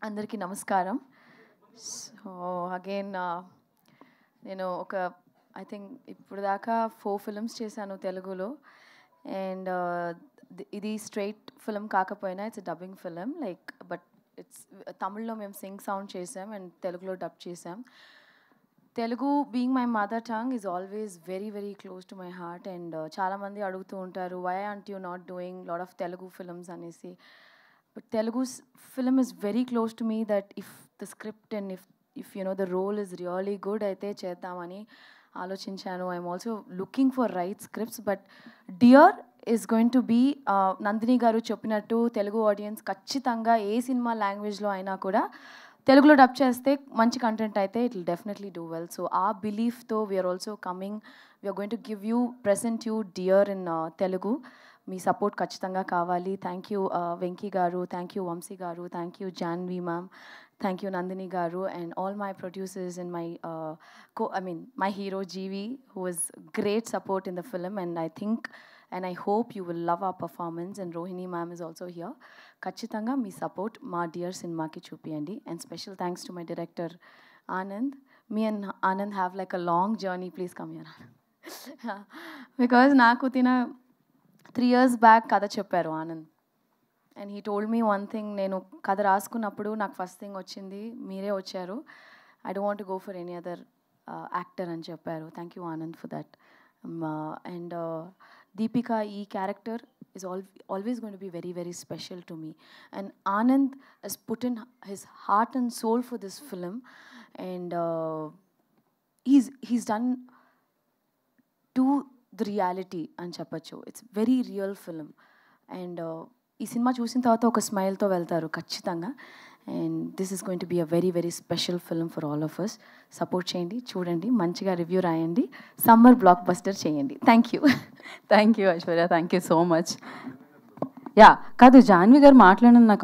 అందరికీ నమస్కారం. So again నేను ఐ థింక్ ఇప్పుడు దాకా 4 ఫిల్మ్స్ చేశాను తెలుగులో. అండ్ ఇది స్ట్రైట్ ఫిల్మ్ కాకపోయినా it's dubbing film but it's తమిళ్లో మేము సింగ్ సౌండ్ చేసాం అండ్ తెలుగులో డబ్ చేసాం. Telugu being my mother tongue is always very very close to my heart. And చాలామంది అడుగుతూ ఉంటారు, why aren't you not doing lot of Telugu films అనేసి. But Telugu's film is very close to me, that if the script and if you know the role is really good, aithe cheddamani ఆలోచించాను. I'm also looking for right scripts, but Dear is going to be Nandini గారు చెప్పినట్టు Telugu audience ఖచ్చితంగా ఏ cinema లాంగ్వేజ్లో అయినా కూడా తెలుగులో dub చేస్తే మంచి కంటెంట్ అయితే it will definitely do well. So ఆ బిలీఫ్తో we're also coming, we're going to give you present you dear in Telugu. మీ సపోర్ట్ ఖచ్చితంగా కావాలి. థ్యాంక్ యూ వెంకీ గారు, thank you Vamshi garu, thank you Janhvi ma'am, thank you Nandini garu, and all my producers and my hero GV, who was great support in the film, and I think and I hope you will love our performance. And Rohini ma'am is also here. ఖచ్చితంగా మీ support మా dear సినిమాకి చూపియండి. And special thanks to my director Anand. Me and Anand have like a long journey. Please come here because నాకు 3 years back కథ చెప్పారు Anand. And he told me one thing, నేను కథ రాసుకున్నప్పుడు నాకు ఫస్ట్ థింగ్ వచ్చింది, మీరే వచ్చారు, I don't want to go for any other actor అని చెప్పారు. Thank you Anand for that. And Deepika, ఈ character is always going to be very very special to me, and Anand has put in his heart and soul for this film, and he's done to the reality అని చెప్పచ్చు. It's very real film. And ఈ cinema చూసిన తర్వాత ఒక స్మైల్తో వెళ్తారు ఖచ్చితంగా. And this is going to be a very very special film for all of us. Support చేయండి, చూడండి, మంచిగా రివ్యూ రాయండి, సమ్మర్ బ్లాక్ బస్టర్ చేయండి. Thank you. Thank you Aishwarya, thank you so much. Yeah కాదు, జాన్వి గారు మాట్లాడిన నాకు